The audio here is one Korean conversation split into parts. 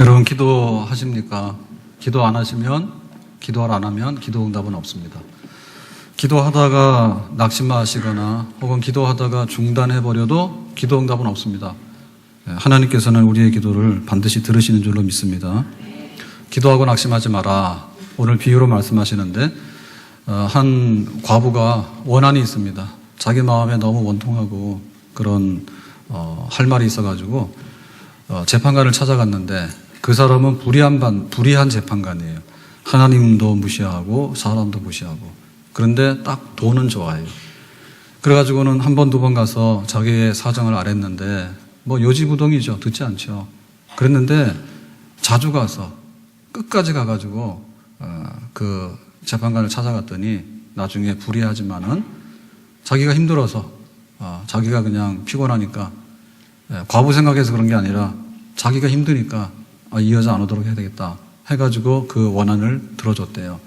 여러분 기도하십니까? 기도 안 하시면, 기도를 안 하면 기도 응답은 없습니다. 기도하다가 낙심하시거나 혹은 기도하다가 중단해버려도 기도 응답은 없습니다. 하나님께서는 우리의 기도를 반드시 들으시는 줄로 믿습니다. 기도하고 낙심하지 마라. 오늘 비유로 말씀하시는데 한 과부가 원한이 있습니다. 자기 마음에 너무 원통하고 그런 할 말이 있어가지고 재판관을 찾아갔는데 그 사람은 불의한 재판관이에요. 하나님도 무시하고 사람도 무시하고. 그런데 딱 돈은 좋아해요. 그래가지고는 한 번, 두 번 가서 자기의 사정을 아랬는데 뭐 요지부동이죠. 듣지 않죠. 그랬는데 자주 가서 끝까지 가가지고 그 재판관을 찾아갔더니 나중에 불의하지만은 자기가 힘들어서 자기가 그냥 피곤하니까 과부 생각해서 그런 게 아니라 자기가 힘드니까 이 여자 안 오도록 해야 되겠다 해가지고 그 원한을 들어줬대요.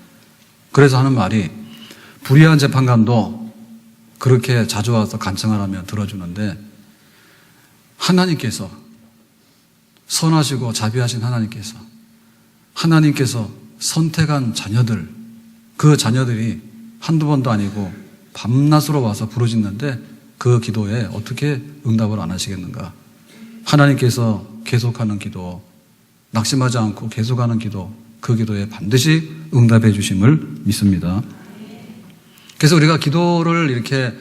그래서 하는 말이 불의한 재판관도 그렇게 자주 와서 간청을 하면 들어주는데 하나님께서 선하시고 자비하신 하나님께서 선택한 자녀들, 그 자녀들이 한두 번도 아니고 밤낮으로 와서 부르짖는데 그 기도에 어떻게 응답을 안 하시겠는가? 하나님께서 계속하는 기도, 낙심하지 않고 계속하는 기도, 그 기도에 반드시 응답해 주심을 믿습니다. 그래서 우리가 기도를 이렇게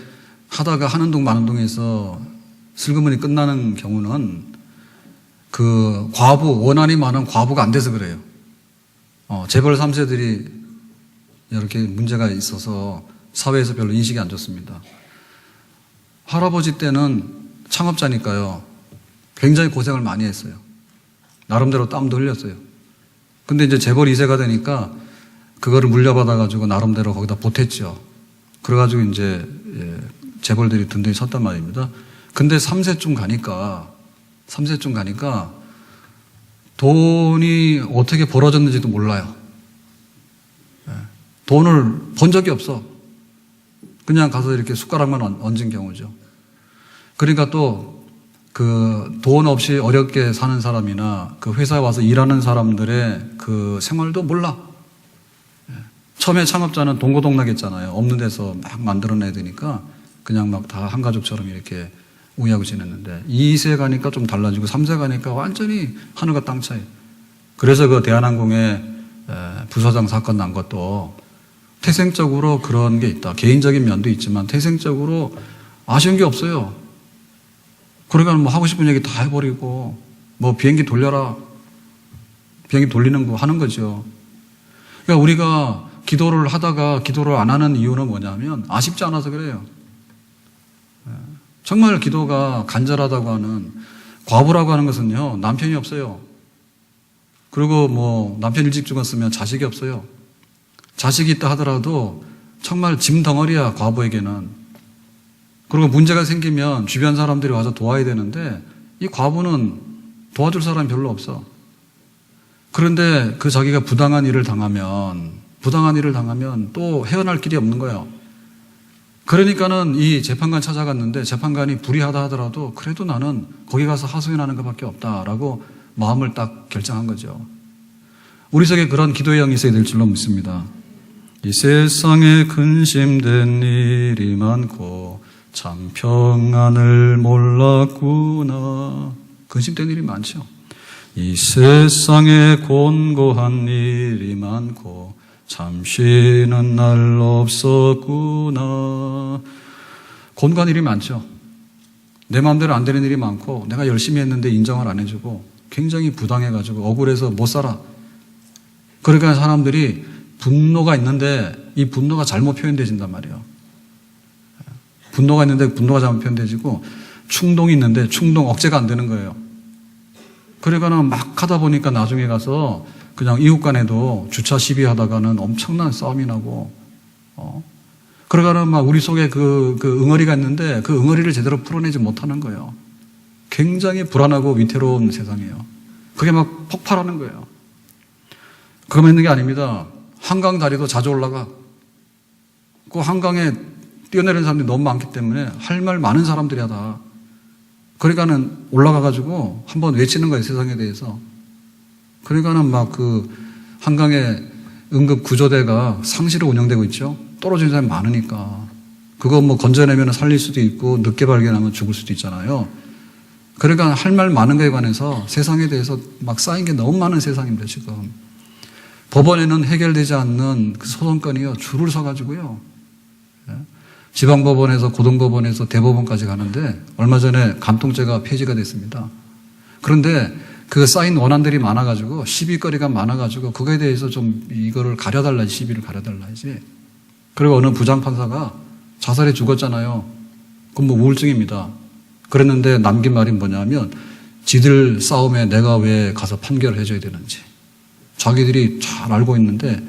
하다가 하는 둥 마는 둥해서 슬그머니 끝나는 경우는 그 원한이 많은 과부가 안 돼서 그래요. 재벌 3세들이 이렇게 문제가 있어서 사회에서 별로 인식이 안 좋습니다. 할아버지 때는 창업자니까요. 굉장히 고생을 많이 했어요. 나름대로 땀도 흘렸어요. 근데 이제 재벌 2세가 되니까 그거를 물려받아가지고 나름대로 거기다 보탰죠. 그래가지고 이제 재벌들이 든든히 섰단 말입니다. 근데 3세쯤 가니까 돈이 어떻게 벌어졌는지도 몰라요. 돈을 번 적이 없어. 그냥 가서 이렇게 숟가락만 얹은 경우죠. 그러니까 또 그 돈 없이 어렵게 사는 사람이나 그 회사에 와서 일하는 사람들의 그 생활도 몰라. 처음에 창업자는 동고동락했잖아요. 없는 데서 막 만들어내야 되니까 그냥 막 다 한 가족처럼 이렇게 우애하고 지냈는데 2세 가니까 좀 달라지고 3세 가니까 완전히 하늘과 땅 차이. 그래서 그 대한항공에 부사장 사건 난 것도 태생적으로 그런 게 있다. 개인적인 면도 있지만 태생적으로 아쉬운 게 없어요. 그러니까 뭐 하고 싶은 얘기 다 해버리고 뭐 비행기 돌려라. 비행기 돌리는 거 하는 거죠. 그러니까 우리가 기도를 하다가 기도를 안 하는 이유는 뭐냐면 아쉽지 않아서 그래요. 정말 기도가 간절하다고 하는 과부라고 하는 것은요, 남편이 없어요. 그리고 뭐 남편 일찍 죽었으면 자식이 없어요. 자식이 있다 하더라도 정말 짐 덩어리야, 과부에게는. 그리고 문제가 생기면 주변 사람들이 와서 도와야 되는데 이 과부는 도와줄 사람이 별로 없어. 그런데 그 자기가 부당한 일을 당하면 또 헤어날 길이 없는 거예요. 그러니까는 이 재판관 찾아갔는데 재판관이 불의하다 하더라도 그래도 나는 거기 가서 하소연하는 것밖에 없다라고 마음을 딱 결정한 거죠. 우리 속에 그런 기도의 영이 있어야 될 줄로 믿습니다. 이 세상에 근심된 일이 많고 참 평안을 몰랐구나. 근심된 일이 많죠. 이 세상에 곤고한 일이 많고 참 쉬는 날 없었구나. 곤고한 일이 많죠. 내 마음대로 안 되는 일이 많고 내가 열심히 했는데 인정을 안 해주고 굉장히 부당해가지고 억울해서 못 살아. 그러니까 사람들이 분노가 있는데 이 분노가 잘못 표현되진단 말이에요. 분노가 있는데 분노가 잘못 표현되지고 충동이 있는데 충동 억제가 안 되는 거예요. 그러니까는 막 하다 보니까 나중에 가서 그냥 이웃 간에도 주차 시비하다가는 엄청난 싸움이 나고, 그러니까는 막 우리 속에 그 응어리가 있는데 그 응어리를 제대로 풀어내지 못하는 거예요. 굉장히 불안하고 위태로운 세상이에요. 그게 막 폭발하는 거예요. 그거만 있는 게 아닙니다. 한강 다리도 자주 올라가. 그 한강에 뛰어내리는 사람들이 너무 많기 때문에 할 말 많은 사람들이 하다. 그러니까는 올라가가지고 한번 외치는 거예요, 세상에 대해서. 그러니까는 막 그 한강에 응급 구조대가 상시로 운영되고 있죠. 떨어지는 사람이 많으니까. 그거 뭐 건져내면 살릴 수도 있고 늦게 발견하면 죽을 수도 있잖아요. 그러니까 할 말 많은 거에 관해서 세상에 대해서 막 쌓인 게 너무 많은 세상입니다, 지금. 법원에는 해결되지 않는 그 소송건이요, 줄을 서가지고요. 지방법원에서 고등법원에서 대법원까지 가는데 얼마 전에 간통죄가 폐지가 됐습니다. 그런데 그 쌓인 원한들이 많아가지고 시비거리가 많아가지고 그거에 대해서 좀 이거를 가려달라지, 시비를 가려달라지. 그리고 어느 부장판사가 자살해 죽었잖아요. 그건 뭐 우울증입니다. 그랬는데 남긴 말이 뭐냐면 지들 싸움에 내가 왜 가서 판결을 해줘야 되는지. 자기들이 잘 알고 있는데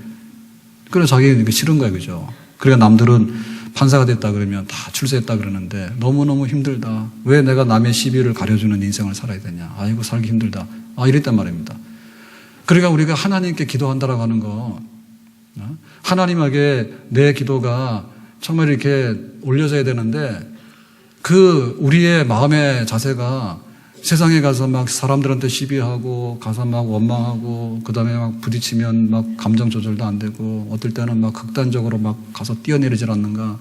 그래 자기는 싫은 거야, 그죠? 그러니까 남들은 판사가 됐다 그러면 다 출세했다 그러는데 너무너무 힘들다. 왜 내가 남의 시비를 가려주는 인생을 살아야 되냐. 아이고 살기 힘들다. 이랬단 말입니다. 그러니까 우리가 하나님께 기도한다라고 하는 거, 하나님에게 내 기도가 정말 이렇게 올려져야 되는데 그 우리의 마음의 자세가 세상에 가서 막 사람들한테 시비하고 가서 막 원망하고 그다음에 막 부딪히면 막 감정 조절도 안 되고 어떨 때는 막 극단적으로 막 가서 뛰어내리질 않는가.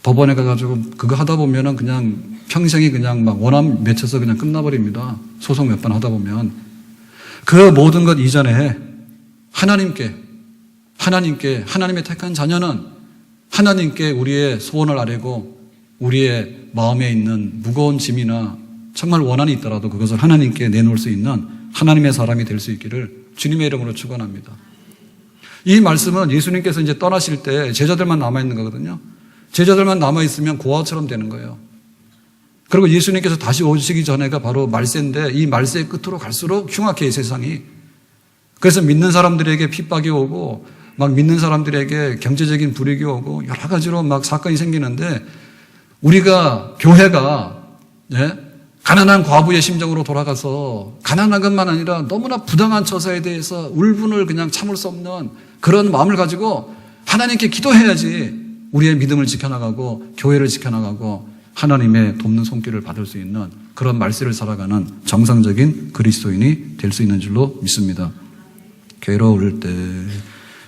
법원에 가가지고 그거 하다 보면은 그냥 평생이 그냥 막 원함 맺혀서 그냥 끝나버립니다. 소송 몇 번 하다 보면. 그 모든 것 이전에 하나님께 하나님의 택한 자녀는 하나님께 우리의 소원을 아뢰고 우리의 마음에 있는 무거운 짐이나 정말 원한이 있더라도 그것을 하나님께 내놓을 수 있는 하나님의 사람이 될 수 있기를 주님의 이름으로 축원합니다. 이 말씀은 예수님께서 이제 떠나실 때 제자들만 남아있는 거거든요. 제자들만 남아있으면 고아처럼 되는 거예요. 그리고 예수님께서 다시 오시기 전에가 바로 말세인데 이 말세의 끝으로 갈수록 흉악해요, 세상이. 그래서 믿는 사람들에게 핍박이 오고 막 믿는 사람들에게 경제적인 불이익이 오고 여러 가지로 막 사건이 생기는데 우리가 교회가 가난한 과부의 심정으로 돌아가서 가난한 것만 아니라 너무나 부당한 처사에 대해서 울분을 그냥 참을 수 없는 그런 마음을 가지고 하나님께 기도해야지 우리의 믿음을 지켜나가고 교회를 지켜나가고 하나님의 돕는 손길을 받을 수 있는 그런 말세를 살아가는 정상적인 그리스도인이 될 수 있는 줄로 믿습니다. 괴로울 때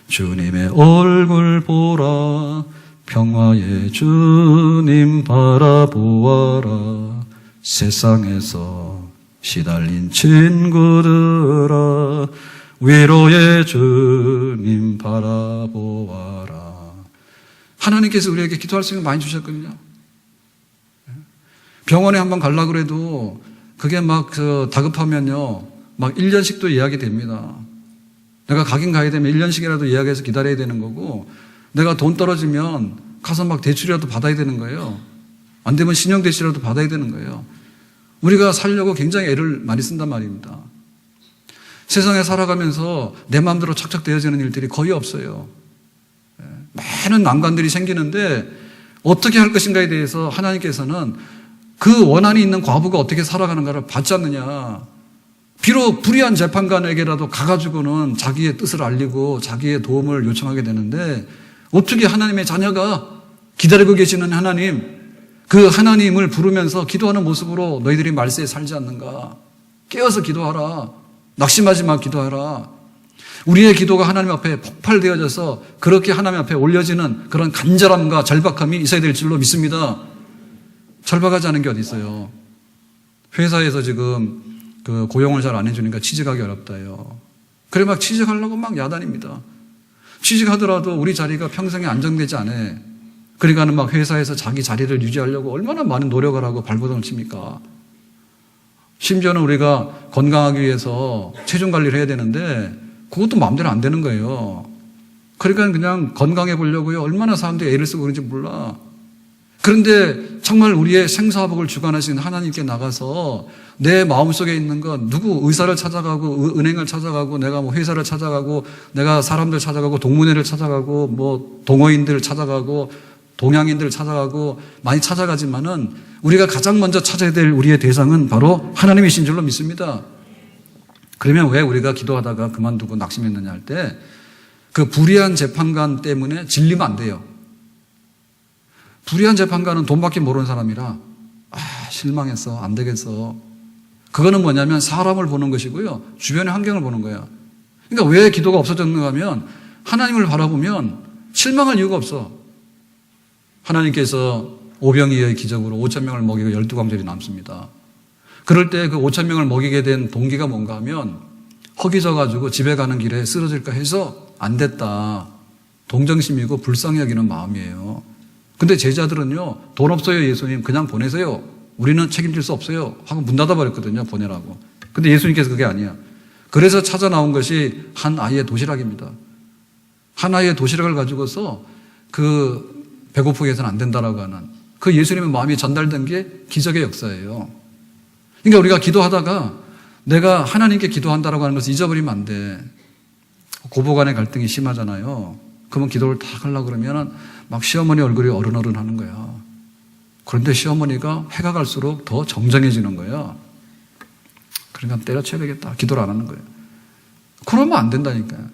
주님의 얼굴 보라 평화의 주님 바라보아라 세상에서 시달린 친구들아 위로의 주님 바라보아라. 하나님께서 우리에게 기도할 수 있는 거 많이 주셨거든요. 병원에 한번 가려고 그래도 그게 막 다급하면요 막 1년씩도 예약이 됩니다. 내가 가긴 가야 되면 1년씩이라도 예약해서 기다려야 되는 거고 내가 돈 떨어지면 가서 막 대출이라도 받아야 되는 거예요. 안 되면 신용대출이라도 받아야 되는 거예요. 우리가 살려고 굉장히 애를 많이 쓴단 말입니다. 세상에 살아가면서 내 마음대로 착착 되어지는 일들이 거의 없어요. 많은 난관들이 생기는데 어떻게 할 것인가에 대해서 하나님께서는 그 원한이 있는 과부가 어떻게 살아가는가를 받지 않느냐. 비록 불의한 재판관에게라도 가가지고는 자기의 뜻을 알리고 자기의 도움을 요청하게 되는데 어떻게 하나님의 자녀가 기다리고 계시는 하나님, 그 하나님을 부르면서 기도하는 모습으로 너희들이 말세에 살지 않는가. 깨어서 기도하라. 낙심하지 마 기도하라. 우리의 기도가 하나님 앞에 폭발되어져서 그렇게 하나님 앞에 올려지는 그런 간절함과 절박함이 있어야 될 줄로 믿습니다. 절박하지 않은 게 어디 있어요. 회사에서 지금 그 고용을 잘 안 해주니까 취직하기 어렵다요. 그래 막 취직하려고 막 야단입니다. 취직하더라도 우리 자리가 평생에 안정되지 않아. 그러니까는 막 회사에서 자기 자리를 유지하려고 얼마나 많은 노력을 하고 발버둥을 칩니까? 심지어는 우리가 건강하기 위해서 체중 관리를 해야 되는데 그것도 마음대로 안 되는 거예요. 그러니까 그냥 건강해 보려고요. 얼마나 사람들이 애를 쓰고 그런지 몰라. 그런데 정말 우리의 생사복을 주관하신 하나님께 나가서 내 마음속에 있는 것, 누구 의사를 찾아가고 은행을 찾아가고 내가 뭐 회사를 찾아가고 내가 사람들 찾아가고 동문회를 찾아가고 뭐 동호인들 찾아가고 동양인들 찾아가고 많이 찾아가지만은 우리가 가장 먼저 찾아야 될 우리의 대상은 바로 하나님이신 줄로 믿습니다. 그러면 왜 우리가 기도하다가 그만두고 낙심했느냐 할 때 그 불의한 재판관 때문에 질리면 안 돼요. 불의한 재판관은 돈밖에 모르는 사람이라 실망했어 안 되겠어. 그거는 뭐냐면 사람을 보는 것이고요. 주변의 환경을 보는 거예요. 그러니까 왜 기도가 없어졌는가 하면 하나님을 바라보면 실망할 이유가 없어. 하나님께서 오병이어의 기적으로 5,000명을 먹이고 12광절이 남습니다. 그럴 때 그 5,000명을 먹이게 된 동기가 뭔가 하면 허기져가지고 집에 가는 길에 쓰러질까 해서 안 됐다. 동정심이고 불쌍히 여기는 마음이에요. 근데 제자들은요, 돈 없어요 예수님, 그냥 보내세요. 우리는 책임질 수 없어요 하고 문 닫아버렸거든요, 보내라고. 근데 예수님께서 그게 아니야. 그래서 찾아 나온 것이 한 아이의 도시락입니다. 한 아이의 도시락을 가지고서 그 배고프게 해서는 안 된다라고 하는 그 예수님의 마음이 전달된 게 기적의 역사예요. 그러니까 우리가 기도하다가 내가 하나님께 기도한다라고 하는 것을 잊어버리면 안 돼. 고부 간의 갈등이 심하잖아요. 그러면 기도를 딱 하려고 그러면 막 시어머니 얼굴이 어른어른 하는 거야. 그런데 시어머니가 해가 갈수록 더 정정해지는 거야. 그러니까 때려쳐야 되겠다. 기도를 안 하는 거예요. 그러면 안 된다니까요.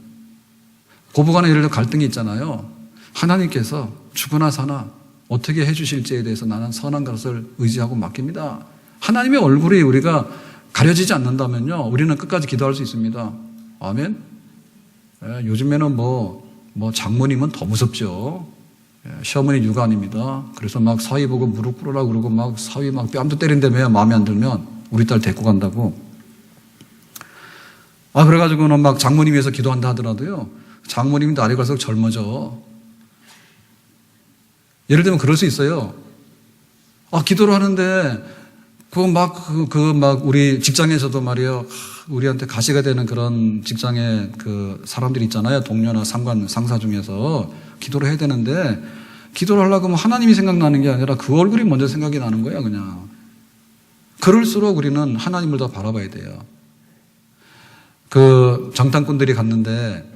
고부 간에 예를 들어 갈등이 있잖아요. 하나님께서 죽으나 사나 어떻게 해주실지에 대해서 나는 선한 것을 의지하고 맡깁니다. 하나님의 얼굴이 우리가 가려지지 않는다면요, 우리는 끝까지 기도할 수 있습니다. 아멘. 요즘에는 뭐 장모님은 더 무섭죠. 시어머니 육아 아닙니다. 그래서 막 사위 보고 무릎 꿇으라 그러고 막 사위 막 뺨도 때린다며 마음에 안 들면 우리 딸 데리고 간다고. 그래가지고는 막 장모님 위해서 기도한다 하더라도요, 장모님이 날이 갈수록 젊어져. 예를 들면 그럴 수 있어요. 기도를 하는데 우리 직장에서도 말이요, 우리한테 가시가 되는 그런 직장의 그 사람들이 있잖아요. 동료나 상사 중에서 기도를 해야 되는데, 기도를 하려고 하면 하나님이 생각나는 게 아니라 그 얼굴이 먼저 생각이 나는 거야, 그냥. 그럴수록 우리는 하나님을 더 바라봐야 돼요. 그 장탄꾼들이 갔는데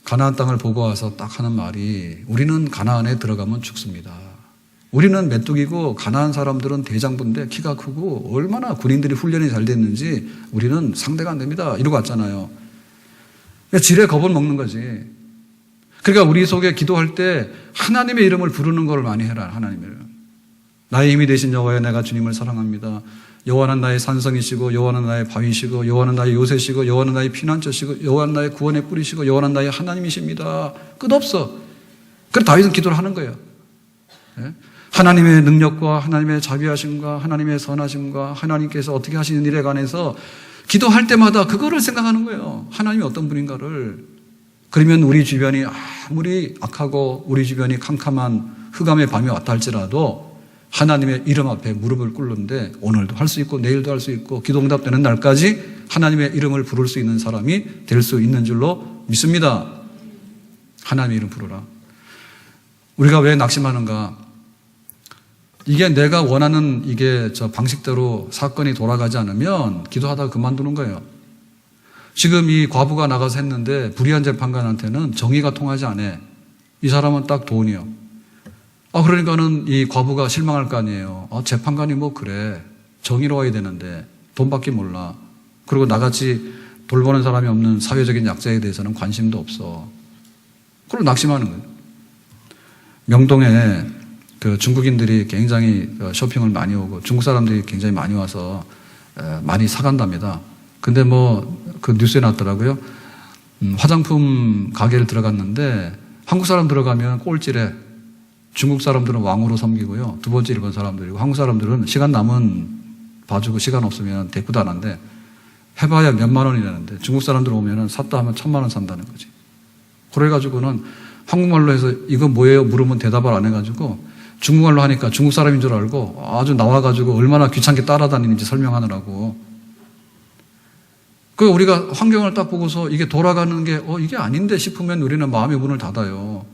가나안 땅을 보고 와서 딱 하는 말이, 우리는 가나안에 들어가면 죽습니다. 우리는 메뚜기고 가나안 사람들은 대장부인데 키가 크고 얼마나 군인들이 훈련이 잘 됐는지 우리는 상대가 안 됩니다. 이러고 왔잖아요. 지레 겁을 먹는 거지. 그러니까 우리 속에 기도할 때 하나님의 이름을 부르는 걸 많이 해라. 하나님을. 나의 힘이 되신 여호와여, 내가 주님을 사랑합니다. 여호와는 나의 산성이시고 여호와는 나의 바위시고 여호와는 나의 요새시고 여호와는 나의 피난처시고 여호와는 나의 구원의 뿌리시고 여호와는 나의 하나님이십니다. 끝없어. 그래서 다윗은 기도를 하는 거예요. 하나님의 능력과 하나님의 자비하심과 하나님의 선하심과 하나님께서 어떻게 하시는 일에 관해서 기도할 때마다 그거를 생각하는 거예요. 하나님이 어떤 분인가를. 그러면 우리 주변이 아무리 악하고 우리 주변이 캄캄한 흑암의 밤이 왔다 할지라도 하나님의 이름 앞에 무릎을 꿇는데 오늘도 할 수 있고 내일도 할 수 있고 기도 응답되는 날까지 하나님의 이름을 부를 수 있는 사람이 될 수 있는 줄로 믿습니다. 하나님의 이름 부르라. 우리가 왜 낙심하는가? 이게 내가 원하는 저 방식대로 사건이 돌아가지 않으면 기도하다가 그만두는 거예요. 지금 이 과부가 나가서 했는데 불의한 재판관한테는 정의가 통하지 않아. 이 사람은 딱 돈이요. 그러니까는 이 과부가 실망할 거 아니에요. 재판관이 뭐 그래. 정의로워야 되는데 돈밖에 몰라. 그리고 나같이 돌보는 사람이 없는 사회적인 약자에 대해서는 관심도 없어. 그리고 낙심하는 거예요. 명동에 그 중국인들이 굉장히 쇼핑을 많이 오고 중국 사람들이 굉장히 많이 와서 많이 사간답니다. 근데 그 뉴스에 났더라고요. 화장품 가게를 들어갔는데 한국 사람 들어가면 꼴찌래. 중국 사람들은 왕으로 섬기고요. 두 번째 일본 사람들이고 한국 사람들은 시간 남은 봐주고 시간 없으면 대꾸도 안 한대. 해봐야 몇만 원이라는데 중국 사람들 오면은 샀다 하면 1,000만 원 산다는 거지. 그래가지고는 한국말로 해서 이거 뭐예요? 물으면 대답을 안 해가지고 중국말로 하니까 중국 사람인 줄 알고 아주 나와가지고 얼마나 귀찮게 따라다니는지 설명하느라고. 우리가 환경을 딱 보고서 이게 돌아가는 게 이게 아닌데 싶으면 우리는 마음의 문을 닫아요.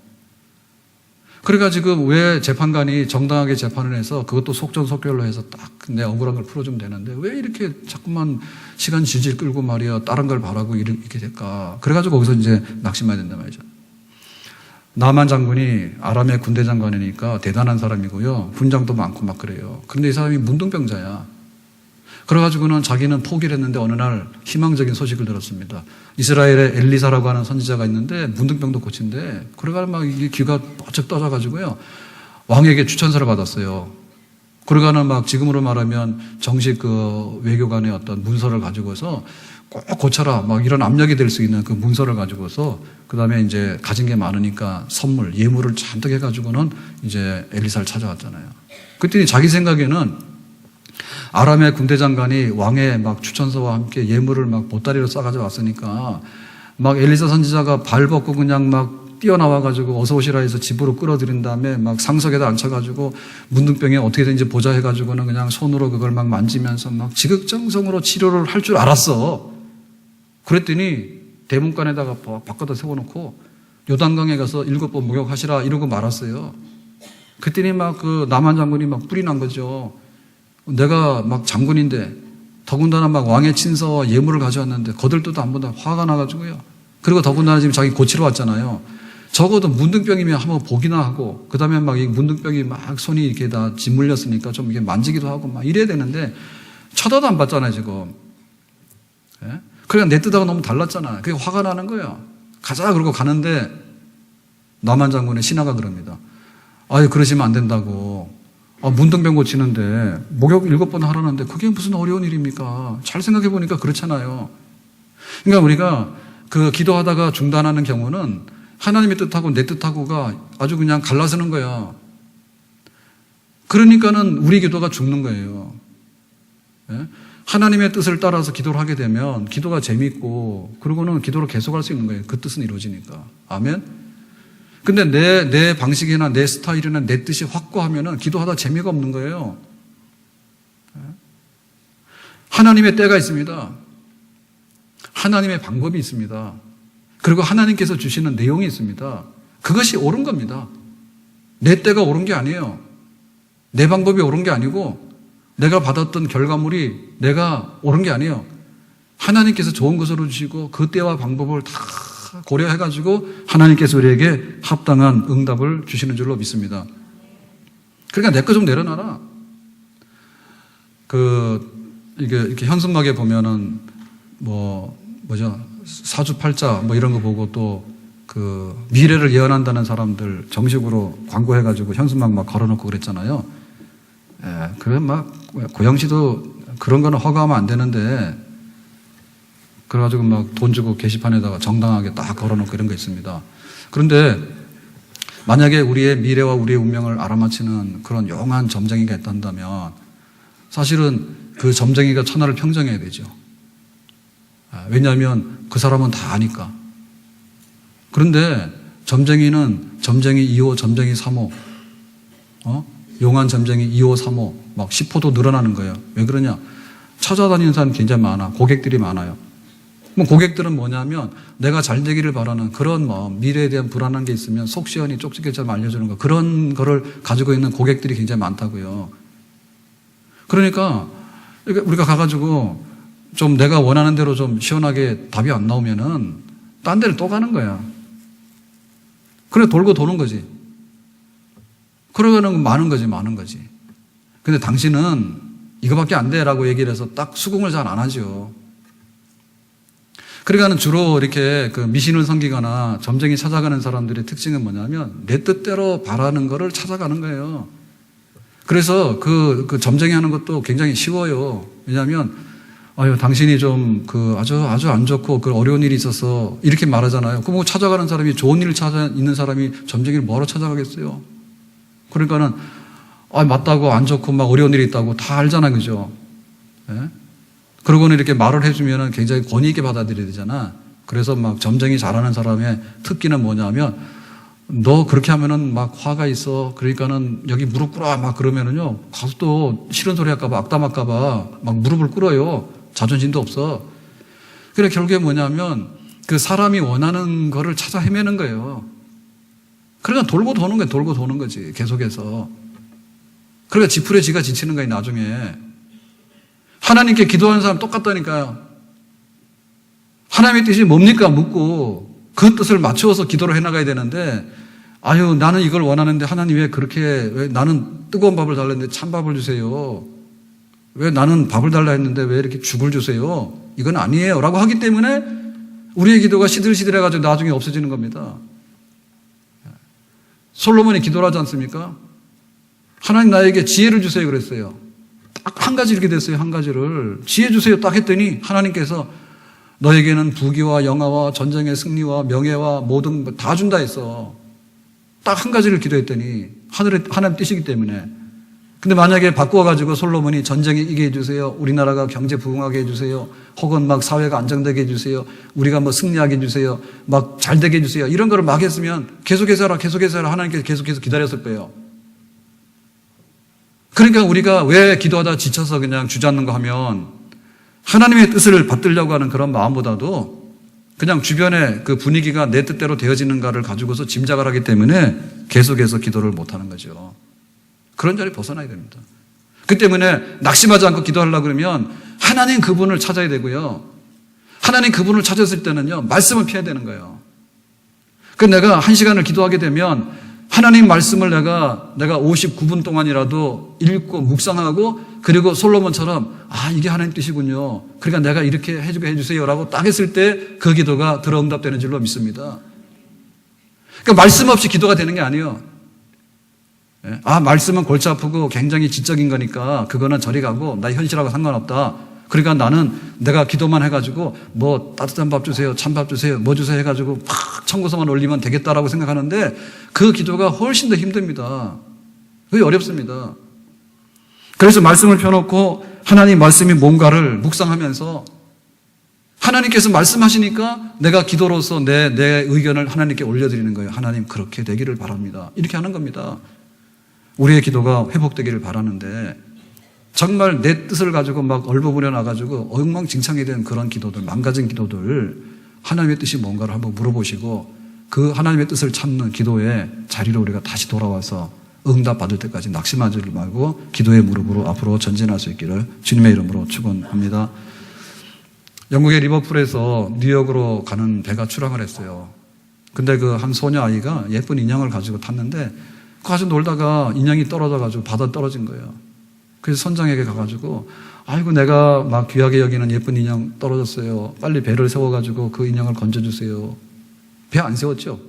그러니까 지금 왜 재판관이 정당하게 재판을 해서 그것도 속전속결로 해서 딱 내 억울한 걸 풀어주면 되는데 왜 이렇게 자꾸만 시간 질질 끌고 말이야 다른 걸 바라고 이렇게 될까. 그래가지고 거기서 이제 낙심해야 된단 말이죠. 나만 장군이 아람의 군대 장관이니까 대단한 사람이고요. 군장도 많고 막 그래요. 그런데 이 사람이 문둥병자야. 그래가지고는 자기는 포기를 했는데 어느 날 희망적인 소식을 들었습니다. 이스라엘에 엘리사라고 하는 선지자가 있는데 문둥병도 고친대. 그래가지고 막 이게 귀가 뻗쩍 떠져가지고요. 왕에게 추천서를 받았어요. 그러가는 막 지금으로 말하면 정식 외교관의 어떤 문서를 가지고서 꼭 고쳐라. 막 이런 압력이 될 수 있는 그 문서를 가지고서 그 다음에 이제 가진 게 많으니까 선물, 예물을 잔뜩 해가지고는 이제 엘리사를 찾아왔잖아요. 그랬더니 자기 생각에는 아람의 군대 장관이 왕의 막 추천서와 함께 예물을 막 보따리로 싸가지고 왔으니까 막 엘리사 선지자가 발 벗고 그냥 막 뛰어나와가지고 어서 오시라 해서 집으로 끌어들인 다음에 막 상석에다 앉혀가지고 문둥병에 어떻게든지 보자 해가지고는 그냥 손으로 그걸 막 만지면서 막 지극정성으로 치료를 할 줄 알았어. 그랬더니 대문간에다가 바꿔다 세워놓고 요단강에 가서 7번 목욕하시라 이러고 말았어요. 그랬더니 막 그 남한 장군이 막 뿔이 난 거죠. 내가 막 장군인데 더군다나 막 왕의 친서와 예물을 가져왔는데 거들떠도 안 본다. 화가 나가지고요. 그리고 더군다나 지금 자기 고치러 왔잖아요. 적어도 문둥병이면 한번 보기나 하고 그 다음에 막 이 문둥병이 막 손이 이렇게 다 짓물렸으니까 좀 이게 만지기도 하고 막 이래야 되는데 쳐다도 안 봤잖아요 지금. 예? 그러니까 내 뜻하고 너무 달랐잖아. 그게 화가 나는 거예요. 가자 그러고 가는데 남한 장군의 신하가 그럽니다. 아유 그러시면 안 된다고. 문둥병 고치는데 목욕 7번 하라는데 그게 무슨 어려운 일입니까? 잘 생각해 보니까 그렇잖아요. 그러니까 우리가 그 기도하다가 중단하는 경우는 하나님의 뜻하고 내 뜻하고가 아주 그냥 갈라서는 거야. 그러니까는 우리 기도가 죽는 거예요. 예? 하나님의 뜻을 따라서 기도를 하게 되면 기도가 재밌고 그러고는 기도를 계속할 수 있는 거예요. 그 뜻은 이루어지니까. 아멘? 근데 내 방식이나 내 스타일이나 내 뜻이 확고하면은 기도하다 재미가 없는 거예요. 예? 하나님의 때가 있습니다. 하나님의 방법이 있습니다. 그리고 하나님께서 주시는 내용이 있습니다. 그것이 옳은 겁니다. 내 때가 옳은 게 아니에요. 내 방법이 옳은 게 아니고 내가 받았던 결과물이 내가 옳은 게 아니에요. 하나님께서 좋은 것으로 주시고 그 때와 방법을 다 고려해가지고 하나님께서 우리에게 합당한 응답을 주시는 줄로 믿습니다. 그러니까 내 거 좀 내려놔라. 이렇게 현수막에 보면은 사주팔자 이런 거 보고 또 그 미래를 예언한다는 사람들 정식으로 광고해가지고 현수막 막 걸어놓고 그랬잖아요. 예, 그래 막 고영시도 그런 거는 허가하면 안 되는데 그래가지고 막 돈 주고 게시판에다가 정당하게 딱 걸어놓고 이런 거 있습니다. 그런데 만약에 우리의 미래와 우리의 운명을 알아맞히는 그런 용한 점쟁이가 있단다면 사실은 그 점쟁이가 천하를 평정해야 되죠. 왜냐하면 그 사람은 다 아니까. 그런데 점쟁이는 점쟁이 2호, 점쟁이 3호, 용한 점쟁이 2호, 3호, 막 10호도 늘어나는 거예요. 왜 그러냐? 찾아다니는 사람이 굉장히 많아. 고객들이 많아요. 고객들은 뭐냐면 내가 잘 되기를 바라는 그런 미래에 대한 불안한 게 있으면 속 시원히 쪽지게처럼 알려주는 거. 그런 거를 가지고 있는 고객들이 굉장히 많다고요. 그러니까 우리가 가가지고 좀 내가 원하는 대로 좀 시원하게 답이 안 나오면은 딴 데를 또 가는 거야. 그래 돌고 도는 거지. 그러고는 많은 거지. 근데 당신은 이거밖에 안 돼라고 얘기를 해서 딱 수긍을 잘 안 하죠. 그러니까는 주로 이렇게 그 미신을 섬기거나 점쟁이 찾아가는 사람들의 특징은 뭐냐면 내 뜻대로 바라는 거를 찾아가는 거예요. 그래서 그 점쟁이 하는 것도 굉장히 쉬워요. 왜냐하면 당신이 좀 아주 안 좋고 그 어려운 일이 있어서 이렇게 말하잖아요. 그럼 찾아가는 사람이 좋은 일을 찾아 있는 사람이 점쟁이를 뭐하러 찾아가겠어요? 그러니까는 맞다고 안 좋고 막 어려운 일이 있다고 다 알잖아, 그죠? 예? 그러고는 이렇게 말을 해주면은 굉장히 권위 있게 받아들여야 되잖아. 그래서 막 점쟁이 잘하는 사람의 특기는 뭐냐면 너 그렇게 하면은 막 화가 있어. 그러니까는 여기 무릎 꿇어 막 그러면은요 가서 또 싫은 소리 할까봐 악담할까봐 막 무릎을 꿇어요. 자존심도 없어. 그래 결국에 뭐냐면 그 사람이 원하는 거를 찾아 헤매는 거예요. 그러니까 돌고 도는 거지 계속해서. 그러니까 지푸레 지가 지치는 거예요 나중에. 하나님께 기도하는 사람 똑같다니까요. 하나님의 뜻이 뭡니까 묻고 그 뜻을 맞추어서 기도를 해나가야 되는데 나는 이걸 원하는데 하나님 왜 나는 뜨거운 밥을 달라는데 찬밥을 주세요. 왜 나는 밥을 달라 했는데 왜 이렇게 죽을 주세요? 이건 아니에요 라고 하기 때문에 우리의 기도가 시들시들해가지고 나중에 없어지는 겁니다. 솔로몬이 기도를 하지 않습니까? 하나님 나에게 지혜를 주세요 그랬어요. 딱 한 가지 이렇게 됐어요. 한 가지를 지혜 주세요 딱 했더니 하나님께서 너에게는 부귀와 영화와 전쟁의 승리와 명예와 모든 다 준다 했어. 딱 한 가지를 기도했더니 하나님 뜻이기 때문에. 근데 만약에 바꾸어가지고 솔로몬이 전쟁에 이기게 해주세요. 우리나라가 경제 부흥하게 해주세요. 혹은 막 사회가 안정되게 해주세요. 우리가 뭐 승리하게 해주세요. 막 잘되게 해주세요. 이런 거를 막 했으면 계속해서 해라. 하나님께서 계속해서 기다렸을 거예요. 그러니까 우리가 왜 기도하다 지쳐서 그냥 주저앉는 거 하면 하나님의 뜻을 받들려고 하는 그런 마음보다도 그냥 주변의 그 분위기가 내 뜻대로 되어지는가를 가지고서 짐작을 하기 때문에 계속해서 기도를 못하는 거죠. 그런 자리에 벗어나야 됩니다. 그 때문에 낙심하지 않고 기도하려고 그러면 하나님 그분을 찾아야 되고요. 하나님 그분을 찾았을 때는요, 말씀을 피해야 되는 거예요. 그 내가 1시간을 기도하게 되면 하나님 말씀을 내가 59분 동안이라도 읽고 묵상하고 그리고 솔로몬처럼 이게 하나님 뜻이군요. 그러니까 내가 이렇게 해주게 해주세요라고 딱 했을 때 그 기도가 들어응답되는 줄로 믿습니다. 그러니까 말씀 없이 기도가 되는 게 아니에요. 말씀은 골치 아프고 굉장히 지적인 거니까 그거는 저리 가고 나 현실하고 상관없다. 그러니까 나는 내가 기도만 해가지고 뭐 따뜻한 밥 주세요, 찬밥 주세요, 뭐 주세요 해가지고 팍 청구서만 올리면 되겠다라고 생각하는데 그 기도가 훨씬 더 힘듭니다. 그게 어렵습니다. 그래서 말씀을 펴놓고 하나님 말씀이 뭔가를 묵상하면서 하나님께서 말씀하시니까 내가 기도로서 내 의견을 하나님께 올려드리는 거예요. 하나님 그렇게 되기를 바랍니다. 이렇게 하는 겁니다. 우리의 기도가 회복되기를 바라는데 정말 내 뜻을 가지고 막 얼버무려 나가지고 엉망진창이 된 그런 기도들, 망가진 기도들, 하나님의 뜻이 뭔가를 한번 물어보시고 그 하나님의 뜻을 찾는 기도의 자리로 우리가 다시 돌아와서 응답 받을 때까지 낙심하지 말고 기도의 무릎으로 앞으로 전진할 수 있기를 주님의 이름으로 축원합니다. 영국의 리버풀에서 뉴욕으로 가는 배가 출항을 했어요. 근데 그 한 소녀 아이가 예쁜 인형을 가지고 탔는데 그 가지고 놀다가 인형이 떨어져가지고 바다에 떨어진 거예요. 그래서 선장에게 가가지고 아이고 내가 막 귀하게 여기는 예쁜 인형 떨어졌어요. 빨리 배를 세워가지고 그 인형을 건져주세요. 배 안 세웠죠.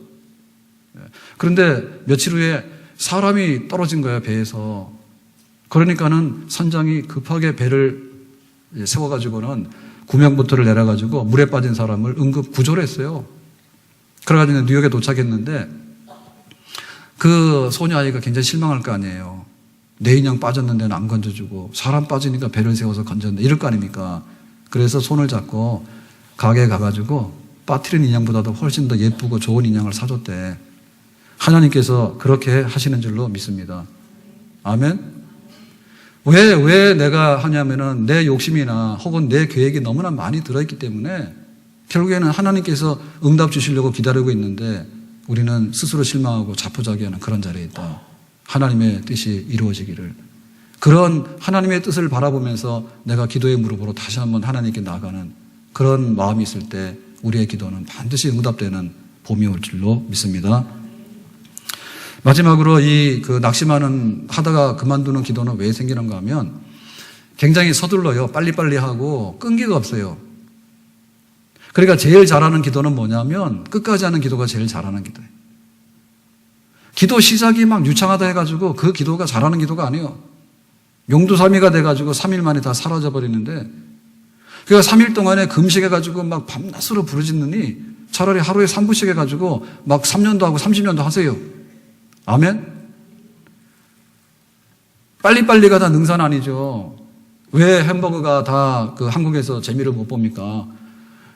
그런데 며칠 후에 사람이 떨어진 거예요. 배에서. 그러니까는 선장이 급하게 배를 세워가지고는 구명보트를 내려가지고 물에 빠진 사람을 응급 구조를 했어요. 그래가지고 뉴욕에 도착했는데 그 소녀 아이가 굉장히 실망할 거 아니에요. 내 인형 빠졌는데 안 건져주고 사람 빠지니까 배를 세워서 건졌는데 이럴 거 아닙니까? 그래서 손을 잡고 가게에 가가지고 빠뜨린 인형보다도 훨씬 더 예쁘고 좋은 인형을 사줬대. 하나님께서 그렇게 하시는 줄로 믿습니다. 아멘? 왜 내가 하냐면은 내 욕심이나 혹은 내 계획이 너무나 많이 들어있기 때문에 결국에는 하나님께서 응답 주시려고 기다리고 있는데 우리는 스스로 실망하고 자포자기하는 그런 자리에 있다. 하나님의 뜻이 이루어지기를. 그런 하나님의 뜻을 바라보면서 내가 기도의 무릎으로 다시 한번 하나님께 나아가는 그런 마음이 있을 때 우리의 기도는 반드시 응답되는 봄이 올 줄로 믿습니다. 마지막으로 그 낙심하는 하다가 그만두는 기도는 왜 생기는가 하면 굉장히 서둘러요. 빨리빨리 하고 끈기가 없어요. 그러니까 제일 잘하는 기도는 뭐냐면 끝까지 하는 기도가 제일 잘하는 기도예요. 기도 시작이 막 유창하다 해가지고 그 기도가 잘하는 기도가 아니에요. 용두사미가 돼가지고 3일 만에 다 사라져버리는데 그러니까 3일 동안에 금식해가지고 막 밤낮으로 부르짖느니 차라리 하루에 3부씩 해가지고 막 3년도 하고 30년도 하세요. 아멘? 빨리빨리가 다 능사는 아니죠. 왜 햄버거가 다 그 한국에서 재미를 못 봅니까?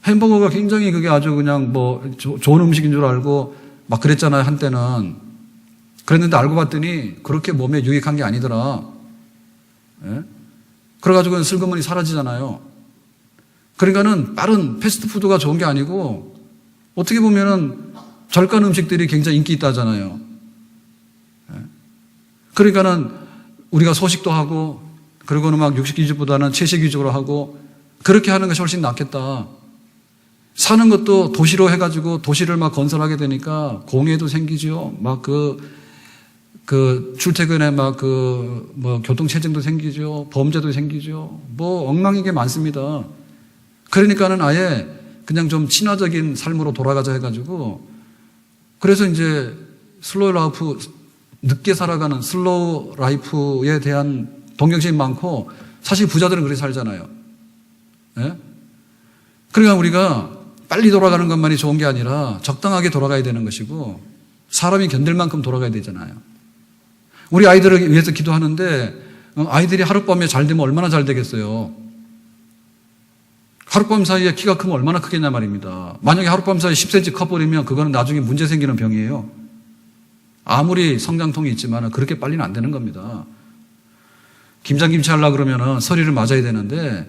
햄버거가 굉장히 그게 아주 그냥 뭐 좋은 음식인 줄 알고 막 그랬잖아요, 한때는. 그랬는데 알고 봤더니 그렇게 몸에 유익한 게 아니더라. 예? 그래가지고 슬그머니 사라지잖아요. 그러니까는 빠른 패스트푸드가 좋은 게 아니고 어떻게 보면은 절간 음식들이 굉장히 인기 있다 하잖아요. 예? 그러니까는 우리가 소식도 하고 그리고는 막 육식 위주보다는 채식 위주로 하고 그렇게 하는 것이 훨씬 낫겠다. 사는 것도 도시로 해가지고 도시를 막 건설하게 되니까 공해도 생기죠. 막 출퇴근에 막 뭐 교통체증도 생기죠. 범죄도 생기죠. 뭐 엉망인 게 많습니다. 그러니까는 아예 그냥 좀 친화적인 삶으로 돌아가자 해가지고 그래서 이제 슬로우 라이프, 늦게 살아가는 슬로우 라이프에 대한 동경심이 많고 사실 부자들은 그렇게 살잖아요. 예? 그러니까 우리가 빨리 돌아가는 것만이 좋은 게 아니라 적당하게 돌아가야 되는 것이고 사람이 견딜 만큼 돌아가야 되잖아요. 우리 아이들을 위해서 기도하는데 아이들이 하룻밤에 잘 되면 얼마나 잘 되겠어요. 하룻밤 사이에 키가 크면 얼마나 크겠냐 말입니다. 만약에 하룻밤 사이에 10cm 커버리면 그거는 나중에 문제 생기는 병이에요. 아무리 성장통이 있지만 그렇게 빨리는 안 되는 겁니다. 김장김치 하려고 그러면 서리를 맞아야 되는데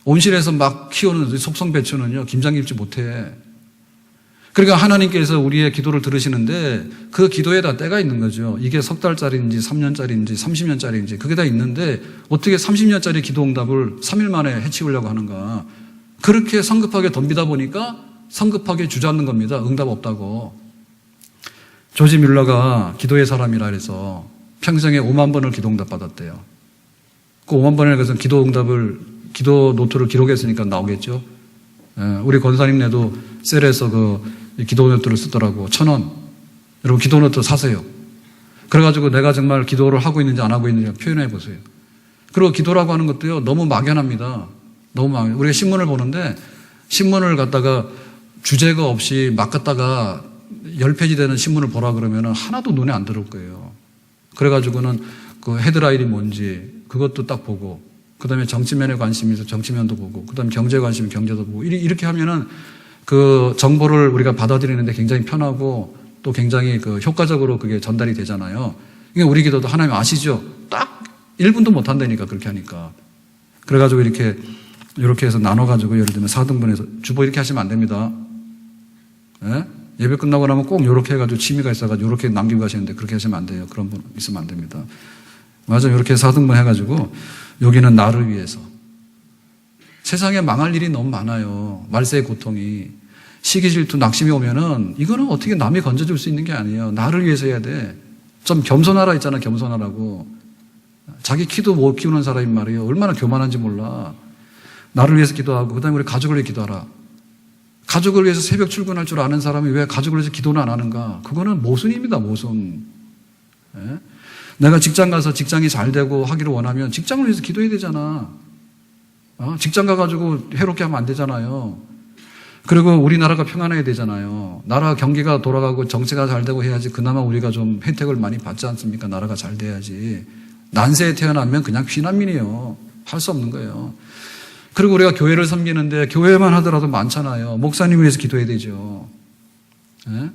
온실에서 막 키우는 속성배추는요, 김장김치 못해. 그러니까 하나님께서 우리의 기도를 들으시는데 그 기도에다 때가 있는 거죠. 이게 석 달짜리인지 3년짜리인지 30년짜리인지 그게 다 있는데 어떻게 30년짜리 기도 응답을 3일 만에 해치우려고 하는가. 그렇게 성급하게 덤비다 보니까 성급하게 주저앉는 겁니다. 응답 없다고. 조지 뮬러가 기도의 사람이라 해서 평생에 5만 번을 기도 응답 받았대요. 그 5만 번에 그래서 기도 응답을 기도 노트를 기록했으니까 나오겠죠. 우리 권사님네도 셀에서 그 기도 노트를 쓰더라고. 1,000원. 여러분 기도 노트 사세요. 그래가지고 내가 정말 기도를 하고 있는지 안 하고 있는지 표현해 보세요. 그리고 기도라고 하는 것도요, 너무 막연합니다. 너무 막연. 우리가 신문을 보는데 신문을 갖다가 주제가 없이 막 갖다가 10페이지 되는 신문을 보라 그러면 하나도 눈에 안 들어올 거예요. 그래가지고는 그 헤드라인이 뭔지 그것도 딱 보고, 그 다음에 정치면에 관심이 있어 정치면도 보고, 그 다음에 경제에 관심이 경제도 보고, 이렇게 하면은 그 정보를 우리가 받아들이는데 굉장히 편하고 또 굉장히 그 효과적으로 그게 전달이 되잖아요. 그러니까 우리 기도도 하나님 아시죠? 딱 1분도 못 한다니까, 그렇게 하니까. 그래가지고 이렇게 해서 나눠가지고 예를 들면 4등분해서 주보 이렇게 하시면 안 됩니다. 예? 예배 끝나고 나면 꼭 이렇게 해가지고 취미가 있어가지고 이렇게 남기고 가시는데 그렇게 하시면 안 돼요. 그런 분 있으면 안 됩니다. 맞아요. 이렇게 4등분 해가지고 여기는 나를 위해서. 세상에 망할 일이 너무 많아요. 말세의 고통이. 시기 질투 낙심이 오면은 이거는 어떻게 남이 건져줄 수 있는 게 아니에요. 나를 위해서 해야 돼. 좀 겸손하라 있잖아. 겸손하라고. 자기 키도 못 키우는 사람이 말이에요. 얼마나 교만한지 몰라. 나를 위해서 기도하고 그 다음에 우리 가족을 위해 기도하라. 가족을 위해서 새벽 출근할 줄 아는 사람이 왜 가족을 위해서 기도는 안 하는가? 그거는 모순입니다. 모순. 예? 내가 직장 가서 직장이 잘 되고 하기를 원하면 직장을 위해서 기도해야 되잖아. 직장 가가지고 해롭게 하면 안 되잖아요. 그리고 우리나라가 평안해야 되잖아요. 나라 경기가 돌아가고 정치가 잘 되고 해야지 그나마 우리가 좀 혜택을 많이 받지 않습니까? 나라가 잘 돼야지. 난세에 태어나면 그냥 피난민이에요. 할 수 없는 거예요. 그리고 우리가 교회를 섬기는데 교회만 하더라도 많잖아요. 목사님 위해서 기도해야 되죠. 예?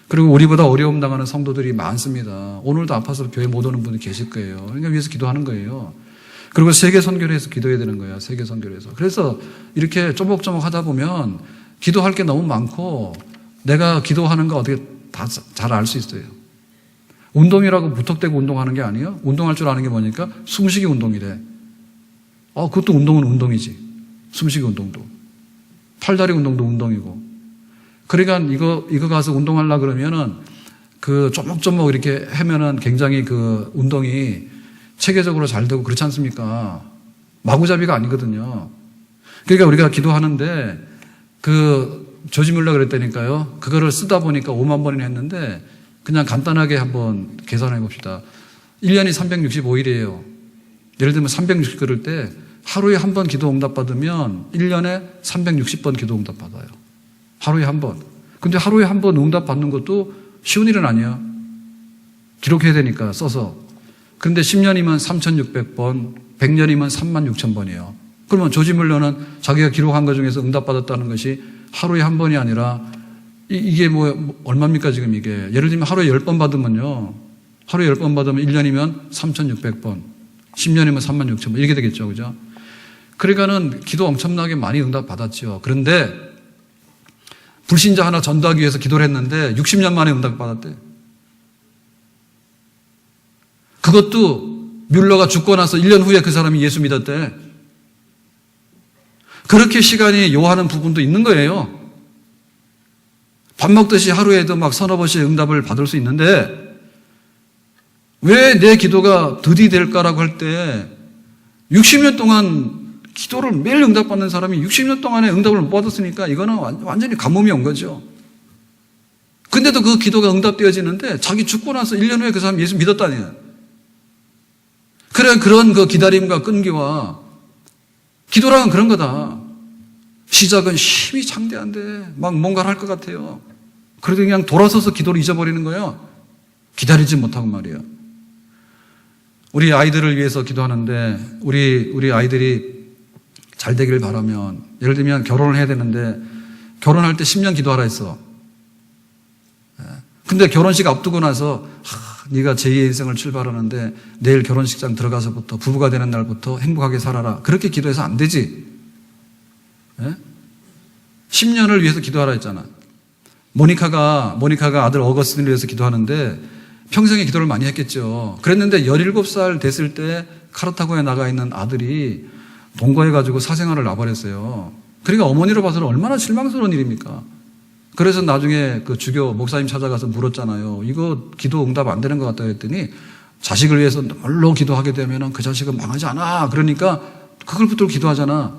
그리고 우리보다 어려움 당하는 성도들이 많습니다. 오늘도 아파서 교회 못 오는 분이 계실 거예요. 그러니까 위해서 기도하는 거예요. 그리고 세계 선교를 해서 기도해야 되는 거예요. 세계 선교를 해서. 그래서 이렇게 쪼목쪼목 하다 보면 기도할 게 너무 많고 내가 기도하는 거 어떻게 다 잘 알 수 있어요. 운동이라고 무턱대고 운동하는 게 아니에요. 운동할 줄 아는 게 뭐니까 숨쉬기 운동이래. 그것도 운동은 운동이지. 숨쉬기 운동도. 팔다리 운동도 운동이고. 그러니까 이거 가서 운동하려고 그러면은 그 쪼목쪼목 이렇게 하면은 굉장히 그 운동이 체계적으로 잘 되고 그렇지 않습니까? 마구잡이가 아니거든요. 그러니까 우리가 기도하는데 그 조지 뮬러 그랬다니까요. 그거를 쓰다 보니까 5만 번이나 했는데 그냥 간단하게 한번 계산해 봅시다. 1년이 365일이에요. 예를 들면 360 그럴 때 하루에 한 번 기도 응답 받으면 1년에 360번 기도 응답 받아요. 하루에 한 번. 근데 하루에 한 번 응답 받는 것도 쉬운 일은 아니야. 기록해야 되니까 써서. 근데 10년이면 3,600번, 100년이면 36,000번이에요. 그러면 조지 뮬러는 자기가 기록한 것 중에서 응답 받았다는 것이 하루에 한 번이 아니라 이게 뭐 얼마입니까 지금 이게. 예를 들면 하루에 10번 받으면요. 하루에 10번 받으면 1년이면 3,600번, 10년이면 36,000번 이렇게 되겠죠. 그죠? 그러니까는 기도 엄청나게 많이 응답 받았죠. 그런데 불신자 하나 전도하기 위해서 기도를 했는데 60년 만에 응답 받았대. 그것도 뮬러가 죽고 나서 1년 후에 그 사람이 예수 믿었대. 그렇게 시간이 요하는 부분도 있는 거예요. 밥 먹듯이 하루에도 막 서너 번씩 응답을 받을 수 있는데 왜 내 기도가 득이 될까라고 할 때 60년 동안 기도를 매일 응답받는 사람이 60년 동안에 응답을 못 받았으니까 이거는 완전히 가뭄이 온 거죠. 근데도 그 기도가 응답되어지는데 자기 죽고 나서 1년 후에 그 사람이 예수 믿었다니. 그래, 그런 그 기다림과 끈기와 기도라는 그런 거다. 시작은 힘이 장대한데 막 뭔가를 할 것 같아요. 그래도 그냥 돌아서서 기도를 잊어버리는 거예요. 기다리지 못하고 말이에요. 우리 아이들을 위해서 기도하는데 우리 아이들이 잘 되기를 바라면, 예를 들면 결혼을 해야 되는데 결혼할 때 10년 기도하라 했어. 근데 결혼식 앞두고 나서 네가 제2의 인생을 출발하는데 내일 결혼식장 들어가서부터 부부가 되는 날부터 행복하게 살아라. 그렇게 기도해서 안 되지. 10년을 위해서 기도하라 했잖아. 모니카가 아들 어거스틴을 위해서 기도하는데 평생에 기도를 많이 했겠죠. 그랬는데 17살 됐을 때 카르타고에 나가 있는 아들이 동거해가지고 사생활을 놔버렸어요. 그러니까 어머니로 봐서는 얼마나 실망스러운 일입니까? 그래서 나중에 그 주교 목사님 찾아가서 물었잖아요. 이거 기도 응답 안 되는 것 같다 그랬더니 자식을 위해서 널로 기도하게 되면 그 자식은 망하지 않아. 그러니까 그걸 붙들고 기도하잖아.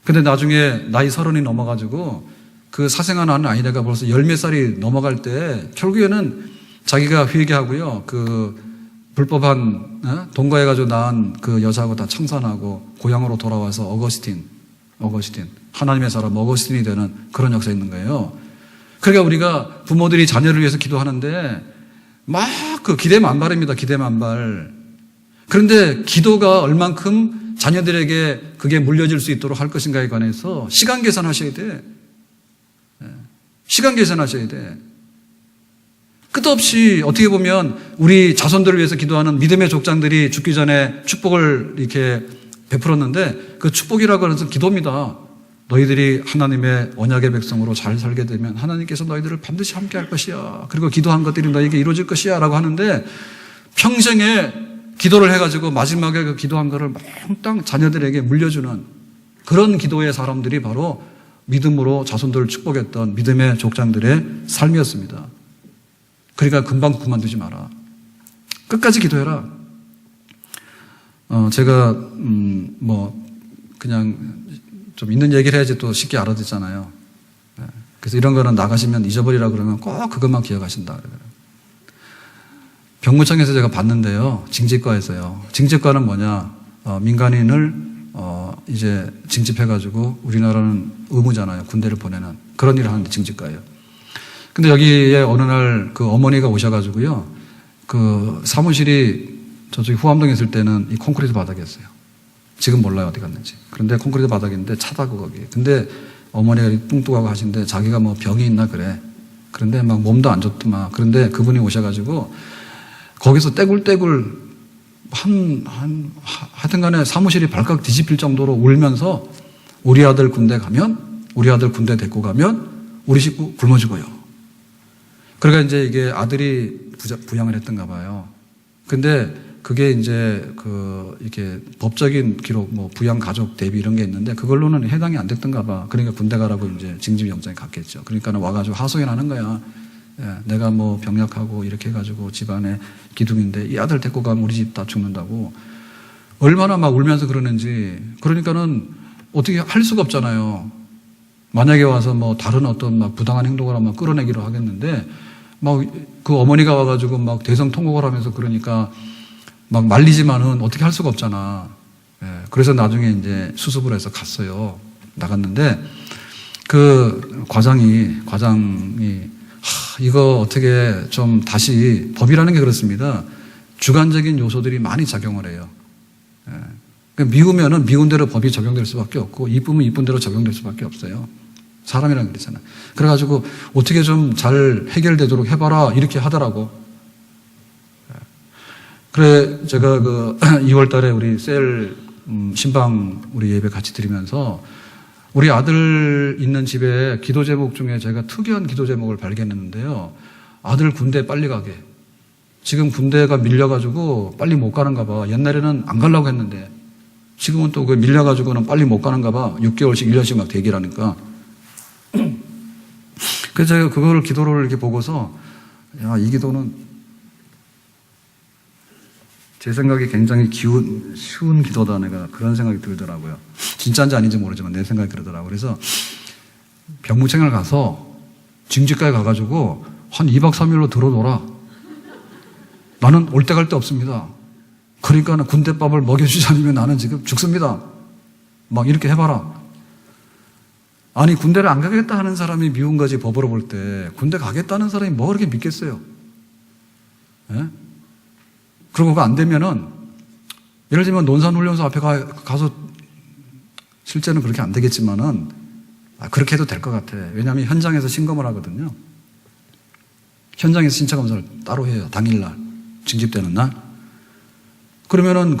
근데 나중에 나이 30이 넘어가지고 그 사생활하는 아이가 벌써 10몇 살이 넘어갈 때 결국에는 자기가 회개하고요. 그 불법한 동거해가지고 낳은 그 여자하고 다 청산하고 고향으로 돌아와서 어거스틴 하나님의 사람 어거스틴이 되는 그런 역사가 있는 거예요. 그러니까 우리가 부모들이 자녀를 위해서 기도하는데 막 그 기대만발입니다. 기대만발. 그런데 기도가 얼만큼 자녀들에게 그게 물려질 수 있도록 할 것인가에 관해서 시간 계산하셔야 돼. 시간 계산하셔야 돼. 끝없이 어떻게 보면 우리 자손들을 위해서 기도하는 믿음의 족장들이 죽기 전에 축복을 이렇게 베풀었는데 그 축복이라고 하는 것은 기도입니다. 너희들이 하나님의 언약의 백성으로 잘 살게 되면 하나님께서 너희들을 반드시 함께 할 것이야. 그리고 기도한 것들이 너희에게 이루어질 것이야 라고 하는데 평생에 기도를 해가지고 마지막에 그 기도한 거를 몽땅 자녀들에게 물려주는 그런 기도의 사람들이 바로 믿음으로 자손들을 축복했던 믿음의 족장들의 삶이었습니다. 그러니까 금방 그만두지 마라. 끝까지 기도해라. 제가 그냥 좀 있는 얘기를 해야지 또 쉽게 알아듣잖아요. 그래서 이런 거는 나가시면 잊어버리라 그러면 꼭 그것만 기억하신다. 병무청에서 제가 봤는데요. 징집과에서요. 징집과는 뭐냐? 민간인을 이제 징집해가지고 우리나라는 의무잖아요. 군대를 보내는 그런 일을 하는데 징집과예요. 근데 여기에 어느 날 그 어머니가 오셔가지고요. 그 사무실이 저쪽에 후암동에 있을 때는 이 콘크리트 바닥이었어요. 지금 몰라요 어디 갔는지. 그런데 콘크리트 바닥인데 차다고 거기. 근데 어머니가 뚱뚱하고 하신데 자기가 뭐 병이 있나 그래. 그런데 막 몸도 안 좋더만. 그런데 그분이 오셔가지고 거기서 떼굴떼굴 하여튼 간에 사무실이 발칵 뒤집힐 정도로 울면서 우리 아들 군대 데리고 가면 우리 식구 굶어 죽어요. 그러니까 이제 이게 아들이 부양을 했던가 봐요. 근데 그게 이제 이렇게 법적인 기록, 뭐 부양 가족 대비 이런 게 있는데 그걸로는 해당이 안 됐던가 봐. 그러니까 군대 가라고 이제 징집 영장이 갔겠죠. 그러니까 와가지고 하소연하는 거야. 예, 내가 뭐 병약하고 이렇게 해가지고 집안에 기둥인데 이 아들 데리고 가면 우리 집 다 죽는다고. 얼마나 막 울면서 그러는지. 그러니까는 어떻게 할 수가 없잖아요. 만약에 와서 뭐 다른 어떤 막 부당한 행동을 하면 끌어내기로 하겠는데 막 그 어머니가 와가지고 막 대성통곡을 하면서 그러니까 막 말리지만은 어떻게 할 수가 없잖아. 예, 그래서 나중에 이제 수습을 해서 갔어요. 나갔는데 그 과장이 이거 어떻게 좀 다시 법이라는 게 그렇습니다. 주관적인 요소들이 많이 작용을 해요. 예. 그러니까 미우면은 미운 대로 법이 적용될 수밖에 없고 이쁘면 이쁜 대로 적용될 수밖에 없어요. 사람이란 그렇잖아. 그래가지고 어떻게 좀 잘 해결되도록 해봐라 이렇게 하더라고. 그래 제가 그 2월달에 우리 셀 신방 우리 예배 같이 드리면서 우리 아들 있는 집에 기도 제목 중에 제가 특이한 기도 제목을 발견했는데요. 아들 군대 빨리 가게. 지금 군대가 밀려가지고 빨리 못 가는가 봐. 옛날에는 안 가려고 했는데 지금은 또 그 밀려가지고는 빨리 못 가는가 봐. 6개월씩 1년씩 막 대기라니까. 그래서 제가 그거를 기도를 이렇게 보고서 야, 이 기도는 제 생각에 굉장히 쉬운 기도다. 내가 그런 생각이 들더라고요. 진짜인지 아닌지 모르지만 내 생각이 그러더라고요. 그래서 병무청을 가서 징집가에 가가지고 한 2박 3일로 들어놓으라. 나는 올 때 갈 데 없습니다. 그러니까 군대밥을 먹여주지 않으면 나는 지금 죽습니다. 막 이렇게 해봐라. 아니, 군대를 안 가겠다 하는 사람이 미운 거지, 법으로 볼 때. 군대 가겠다는 사람이 뭐 그렇게 믿겠어요? 예? 그리고 그거 안 되면은, 예를 들면 논산훈련소 앞에 가서, 실제는 그렇게 안 되겠지만은, 그렇게 해도 될 것 같아. 왜냐하면 현장에서 신검을 하거든요. 현장에서 신체 검사를 따로 해요. 당일날. 징집되는 날. 그러면은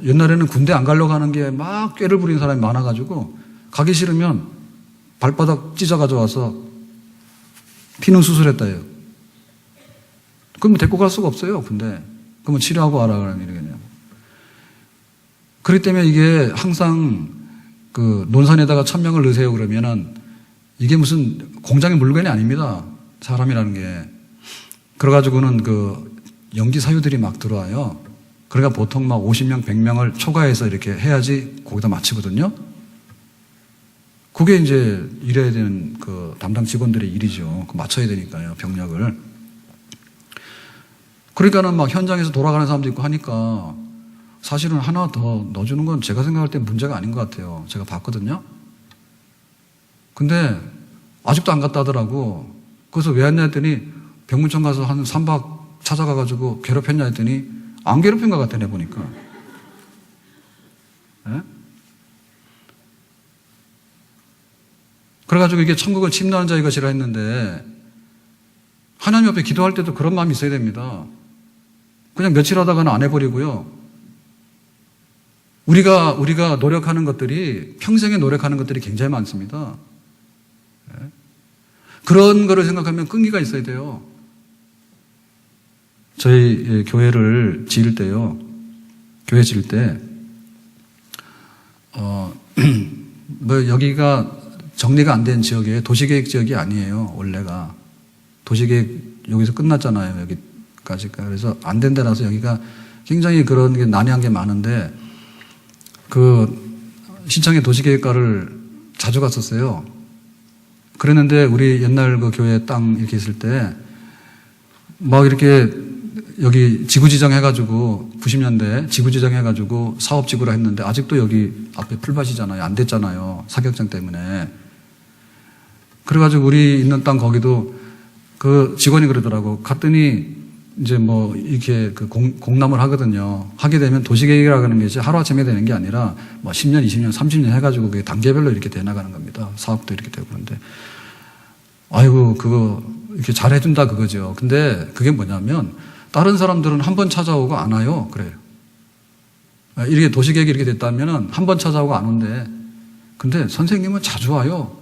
옛날에는 군대 안 가려고 하는 게 막 꾀를 부리는 사람이 많아가지고, 가기 싫으면 발바닥 찢어 가져와서 피는 수술했다 해요. 그러면 데리고 갈 수가 없어요, 군대. 그러면 치료하고 와라, 그러면 이러겠냐고. 그렇기 때문에 이게 항상 논산에다가 1000명을 넣으세요 그러면은 이게 무슨 공장의 물건이 아닙니다. 사람이라는 게. 그래가지고는 연기 사유들이 막 들어와요. 그러니까 보통 막 50명, 100명을 초과해서 이렇게 해야지 거기다 마치거든요. 그게 이제 일해야 되는 담당 직원들의 일이죠. 맞춰야 되니까요, 병력을. 그러니까는 막 현장에서 돌아가는 사람도 있고 하니까 사실은 하나 더 넣어주는 건 제가 생각할 때 문제가 아닌 것 같아요. 제가 봤거든요. 근데 아직도 안 갔다 하더라고. 그래서 왜 왔냐 했더니 병문청 가서 한 3박 찾아가가지고 괴롭혔냐 했더니 안 괴롭힌 것 같아, 내 보니까. 네? 그래가지고 이게 천국을 침노하는 자의 것이라 했는데 하나님 앞에 기도할 때도 그런 마음이 있어야 됩니다. 그냥 며칠 하다가는 안 해버리고요. 우리가 노력하는 것들이, 평생에 노력하는 것들이 굉장히 많습니다. 네? 그런 거를 생각하면 끈기가 있어야 돼요. 저희 교회를 지을 때요, 교회 지을 때, 여기가 정리가 안 된 지역이에요. 도시계획 지역이 아니에요, 원래가. 도시계획 여기서 끝났잖아요, 여기까지. 그래서 안 된 데라서 여기가 굉장히 그런 게 난해한 게 많은데, 신청의 도시계획과를 자주 갔었어요. 그랬는데, 우리 옛날 교회 땅 이렇게 있을 때, 막 이렇게 여기 지구지정 해가지고, 90년대 지구지정 해가지고 사업지구라 했는데, 아직도 여기 앞에 풀밭이잖아요. 안 됐잖아요. 사격장 때문에. 그래가지고 우리 있는 땅 거기도 직원이 그러더라고. 갔더니 이제 이렇게 공람을 하거든요. 하게 되면 도시계획이라고 하는 것이 하루아침에 되는 게 아니라 10년, 20년, 30년 해가지고 그게 단계별로 이렇게 돼 나가는 겁니다. 사업도 이렇게 되고 그런데. 아이고, 그거 이렇게 잘해준다 그거죠. 근데 그게 뭐냐면 다른 사람들은 한 번 찾아오고 안 와요. 그래요. 이렇게 도시계획이 이렇게 됐다면은 한 번 찾아오고 안 온대. 근데 선생님은 자주 와요.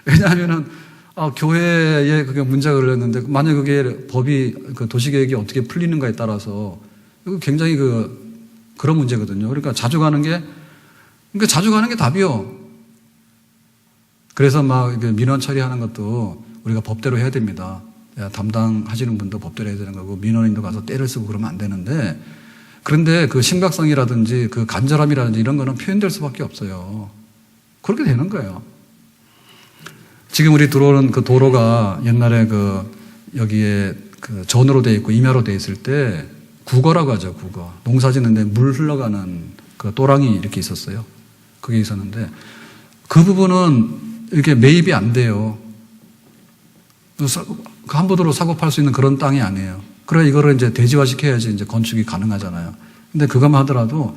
왜냐하면은, 교회에 그게 문제가 걸렸는데, 만약 그게 법이, 도시계획이 어떻게 풀리는가에 따라서, 이거 굉장히 그런 문제거든요. 그러니까 자주 가는 게 답이요. 그래서 민원 처리하는 것도 우리가 법대로 해야 됩니다. 담당하시는 분도 법대로 해야 되는 거고, 민원인도 가서 때를 쓰고 그러면 안 되는데, 그런데 심각성이라든지 간절함이라든지 이런 거는 표현될 수밖에 없어요. 그렇게 되는 거예요. 지금 우리 들어오는 도로가 옛날에 여기에 전으로 돼 있고 임야로 돼 있을 때 국어라고 하죠, 국어. 농사 짓는데 물 흘러가는 또랑이 이렇게 있었어요. 그게 있었는데 그 부분은 이렇게 매입이 안 돼요. 함부로 사고 팔 수 있는 그런 땅이 아니에요. 그래, 이거를 이제 대지화 시켜야지 이제 건축이 가능하잖아요. 근데 그것만 하더라도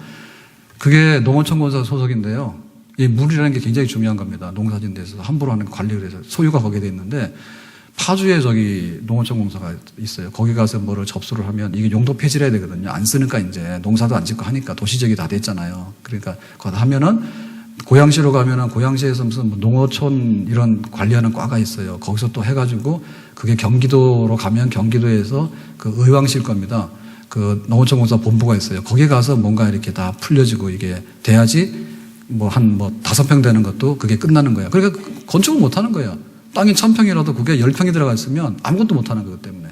그게 농어촌공사 소속인데요. 이 물이라는 게 굉장히 중요한 겁니다. 농사짓는 데서 함부로 하는 관리를 해서 소유가 거기에 돼 있는데 파주에 농어촌공사가 있어요. 거기 가서 뭐를 접수를 하면 이게 용도 폐지를 해야 되거든요. 안 쓰니까 이제 농사도 안 짓고 하니까 도시적이 다 됐잖아요. 그러니까 그거 하면은 고양시로 가면은 고양시에서 무슨 농어촌 이런 관리하는 과가 있어요. 거기서 또 해가지고 그게 경기도로 가면 경기도에서 의왕시일 겁니다. 농어촌공사 본부가 있어요. 거기 가서 뭔가 이렇게 다 풀려지고 이게 돼야지 한 5평 되는 것도 그게 끝나는 거예요. 그러니까 건축을 못 하는 거예요. 땅이 1000평이라도 그게 10평이 들어가 있으면 아무것도 못 하는 것 때문에.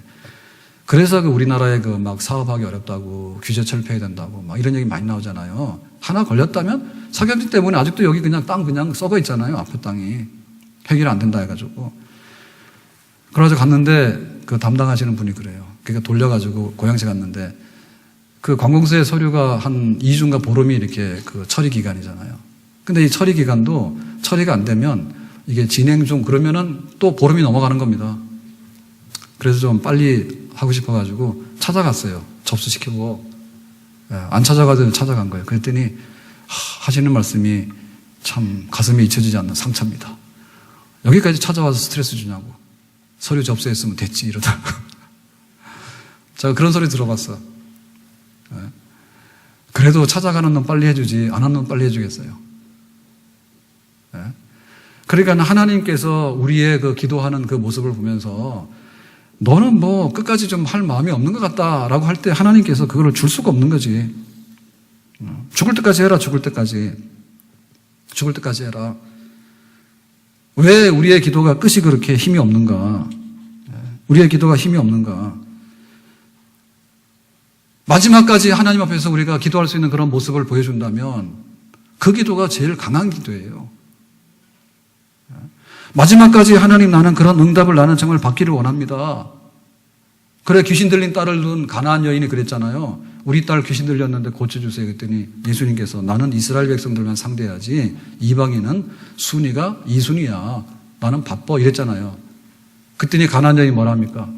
그래서 우리나라에 사업하기 어렵다고 규제 철폐해야 된다고 이런 얘기 많이 나오잖아요. 하나 걸렸다면 사격지 때문에 아직도 여기 땅 그냥 썩어 있잖아요. 앞에 땅이. 해결 안 된다 해가지고. 그래서 갔는데 담당하시는 분이 그래요. 그러니까 돌려가지고 고양시 갔는데 관공서의 서류가 한 2주인가 보름이 이렇게 처리 기간이잖아요. 근데 이 처리 기간도 처리가 안 되면 이게 진행 중 그러면은 또 보름이 넘어가는 겁니다. 그래서 좀 빨리 하고 싶어가지고 찾아갔어요. 접수시키고. 안 찾아가도 찾아간 거예요. 그랬더니 하시는 말씀이 참 가슴에 잊혀지지 않는 상처입니다. 여기까지 찾아와서 스트레스 주냐고. 서류 접수했으면 됐지 이러다가. 제가 그런 소리 들어봤어. 그래도 찾아가는 놈 빨리 해주지 안 하는 놈 빨리 해주겠어요. 그러니까 하나님께서 우리의 그 기도하는 그 모습을 보면서 너는 뭐 끝까지 좀 할 마음이 없는 것 같다라고 할 때 하나님께서 그거를 줄 수가 없는 거지. 죽을 때까지 해라. 죽을 때까지 해라. 왜 우리의 기도가 끝이 그렇게 힘이 없는가? 우리의 기도가 힘이 없는가? 마지막까지 하나님 앞에서 우리가 기도할 수 있는 그런 모습을 보여준다면 그 기도가 제일 강한 기도예요. 마지막까지 하나님 나는 그런 응답을 나는 정말 받기를 원합니다. 그래 귀신 들린 딸을 둔 가나안 여인이 그랬잖아요. 우리 딸 귀신 들렸는데 고쳐주세요. 그랬더니 예수님께서 나는 이스라엘 백성들만 상대해야지 이방인은 순위가 2순위야. 나는 바빠 이랬잖아요. 그랬더니 가나안 여인이 뭐랍니까?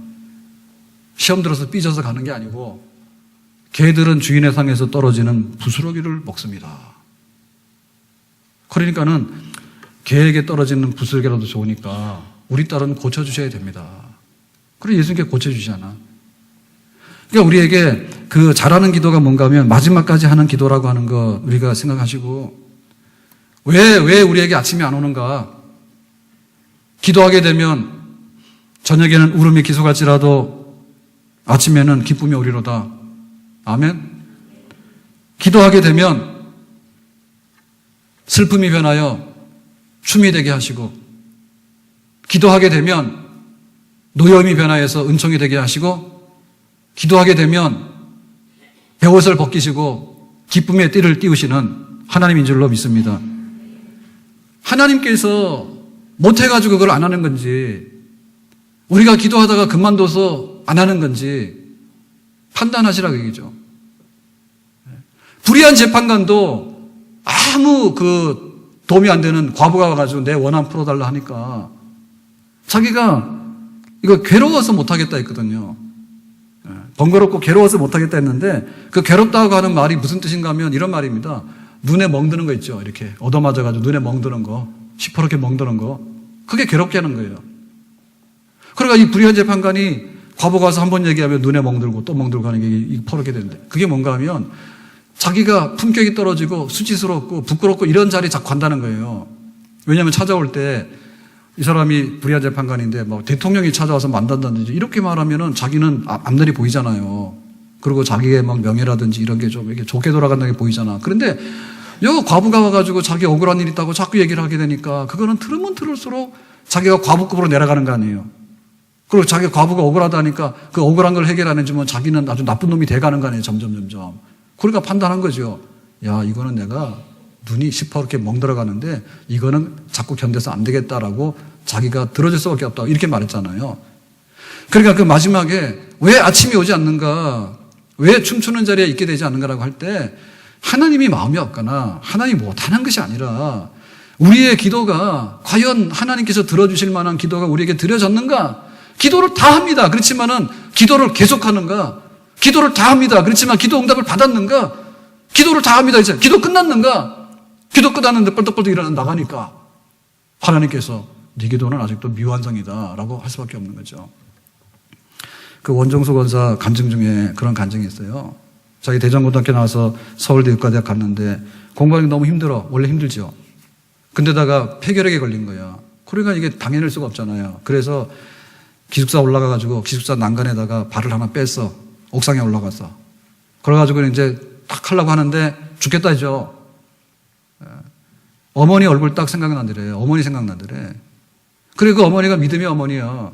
시험 들어서 삐져서 가는 게 아니고 개들은 주인의 상에서 떨어지는 부스러기를 먹습니다. 그러니까는 개에게 떨어지는 부스러기라도 좋으니까 우리 딸은 고쳐주셔야 됩니다. 그리고 예수님께 고쳐주시잖아. 그러니까 우리에게 그 잘하는 기도가 뭔가 하면 마지막까지 하는 기도라고 하는 거 우리가 생각하시고 왜 우리에게 아침이 안 오는가? 기도하게 되면 저녁에는 울음이 기속할지라도 아침에는 기쁨이 오리로다. 아멘. 기도하게 되면 슬픔이 변하여 춤이 되게 하시고 기도하게 되면 노여움이 변화해서 은총이 되게 하시고 기도하게 되면 베옷을 벗기시고 기쁨의 띠를 띄우시는 하나님인 줄로 믿습니다. 하나님께서 못해가지고 그걸 안 하는 건지 우리가 기도하다가 그만둬서 안 하는 건지 판단하시라고 얘기죠. 불의한 재판관도 아무 도움이 안 되는 과부가 와가지고 내 원한 풀어달라 하니까 자기가 이거 괴로워서 못하겠다 했거든요. 번거롭고 괴로워서 못하겠다 했는데 그 괴롭다고 하는 말이 무슨 뜻인가 하면 이런 말입니다. 눈에 멍드는 거 있죠. 이렇게 얻어맞아가지고 눈에 멍드는 거, 시퍼렇게 멍드는 거. 그게 괴롭게 하는 거예요. 그러니까 이 불의한 재판관이 과부가 와서 한 번 얘기하면 눈에 멍들고 또 멍들고 하는 게 퍼렇게 되는데 그게 뭔가 하면 자기가 품격이 떨어지고 수치스럽고 부끄럽고 이런 자리에 자꾸 간다는 거예요. 왜냐하면 찾아올 때 이 사람이 불의한 재판관인데 뭐 대통령이 찾아와서 만난다든지 이렇게 말하면은 자기는 앞날이 보이잖아요. 그리고 자기의 막 명예라든지 이런 게 좀 이렇게 좋게 돌아간다는 게 보이잖아. 그런데 여기 과부가 와가지고 자기 억울한 일 있다고 자꾸 얘기를 하게 되니까 그거는 들으면 들을수록 자기가 과부급으로 내려가는 거 아니에요. 그리고 자기가 과부가 억울하다니까 그 억울한 걸 해결하는 주면 자기는 아주 나쁜 놈이 돼가는 거 아니에요. 점점. 그러니까 판단한 거죠. 야, 이거는 내가 눈이 시퍼렇게 멍들어가는데 이거는 자꾸 견뎌서 안 되겠다라고 자기가 들어줄 수밖에 없다고 이렇게 말했잖아요. 그러니까 그 마지막에 왜 아침이 오지 않는가? 왜 춤추는 자리에 있게 되지 않는가라고 할 때 하나님이 마음이 없거나 하나님이 못하는 것이 아니라 우리의 기도가 과연 하나님께서 들어주실 만한 기도가 우리에게 드려졌는가? 기도를 다 합니다. 그렇지만은 기도를 계속하는가? 기도를 다 합니다. 그렇지만 기도 응답을 받았는가? 기도를 다 합니다. 이제 기도 끝났는가? 기도 끝났는데 뻘떡뻘떡 일어나 나가니까 하나님께서 네 기도는 아직도 미완성이다 라고 할 수밖에 없는 거죠. 그 원종수 권사 간증 중에 그런 간증이 있어요. 자기 대전고등학교 나와서 서울대 의과대학 갔는데 공부하기 너무 힘들어. 원래 힘들죠. 근데다가 폐결핵에 걸린 거야. 그러니까 이게 당해낼 수가 없잖아요. 그래서 기숙사 올라가가지고 기숙사 난간에다가 발을 하나 뺐어. 옥상에 올라가서. 그래가지고 이제 딱 하려고 하는데 죽겠다 하죠. 어머니 얼굴 딱 생각나더래. 어머니 생각나더래. 그리고 그 어머니가 믿음의 어머니야.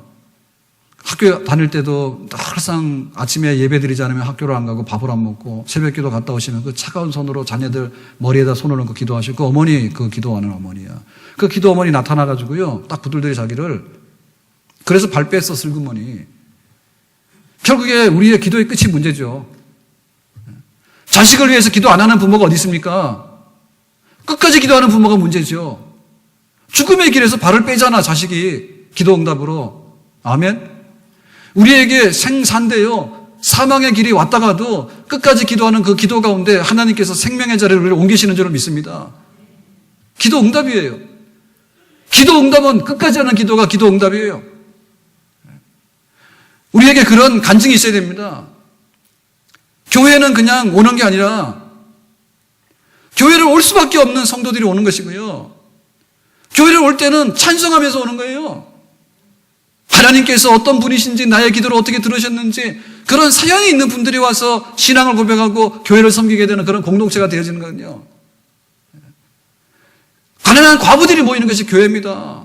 학교 다닐 때도 항상 아침에 예배 드리지 않으면 학교를 안 가고 밥을 안 먹고 새벽 기도 갔다 오시면 그 차가운 손으로 자녀들 머리에다 손을 얹고 기도하시고 그 어머니, 그 기도하는 어머니야. 그 기도 어머니 나타나가지고요. 딱 부들들이 자기를. 그래서 발 뺐어, 슬그머니. 결국에 우리의 기도의 끝이 문제죠. 자식을 위해서 기도 안 하는 부모가 어디 있습니까? 끝까지 기도하는 부모가 문제죠. 죽음의 길에서 발을 빼잖아, 자식이. 기도 응답으로. 아멘? 우리에게 생사인데요, 사망의 길이 왔다가도 끝까지 기도하는 그 기도 가운데 하나님께서 생명의 자리를 우리를 옮기시는 줄을 믿습니다. 기도 응답이에요. 기도 응답은 끝까지 하는 기도가 기도 응답이에요. 우리에게 그런 간증이 있어야 됩니다. 교회는 그냥 오는 게 아니라 교회를 올 수밖에 없는 성도들이 오는 것이고요. 교회를 올 때는 찬송하면서 오는 거예요. 하나님께서 어떤 분이신지, 나의 기도를 어떻게 들으셨는지, 그런 사연이 있는 분들이 와서 신앙을 고백하고 교회를 섬기게 되는 그런 공동체가 되어지는 거거든요. 가난한 과부들이 모이는 것이 교회입니다.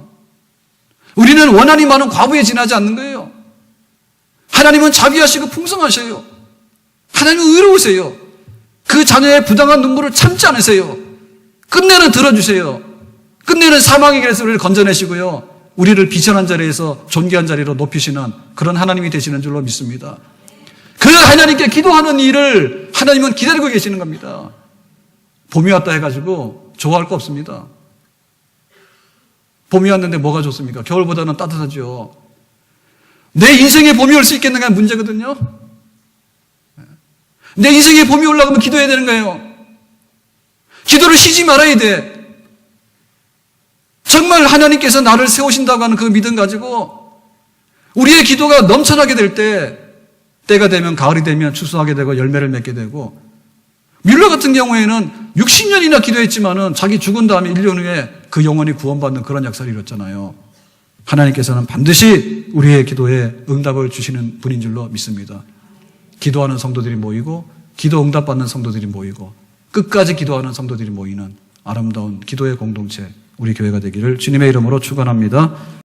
우리는 원한이 많은 과부에 지나지 않는 거예요. 하나님은 자비하시고 풍성하셔요. 하나님은 의로우세요. 그 자녀의 부당한 눈물을 참지 않으세요. 끝내는 들어주세요. 끝내는 사망의 길에서 우리를 건져내시고요, 우리를 비천한 자리에서 존귀한 자리로 높이시는 그런 하나님이 되시는 줄로 믿습니다. 그 하나님께 기도하는 일을 하나님은 기다리고 계시는 겁니다. 봄이 왔다 해가지고 좋아할 거 없습니다. 봄이 왔는데 뭐가 좋습니까? 겨울보다는 따뜻하죠. 내 인생에 봄이 올 수 있겠는가 문제거든요. 내 인생에 봄이 올라가면 기도해야 되는 거예요. 기도를 쉬지 말아야 돼. 정말 하나님께서 나를 세우신다고 하는 그 믿음 가지고 우리의 기도가 넘쳐나게 될 때, 때가 되면, 가을이 되면 추수하게 되고 열매를 맺게 되고, 뮬러 같은 경우에는 60년이나 기도했지만은 자기 죽은 다음에 1년 후에 그 영혼이 구원받는 그런 역사를 이뤘잖아요. 하나님께서는 반드시 우리의 기도에 응답을 주시는 분인 줄로 믿습니다. 기도하는 성도들이 모이고, 기도 응답받는 성도들이 모이고, 끝까지 기도하는 성도들이 모이는 아름다운 기도의 공동체, 우리 교회가 되기를 주님의 이름으로 축원합니다.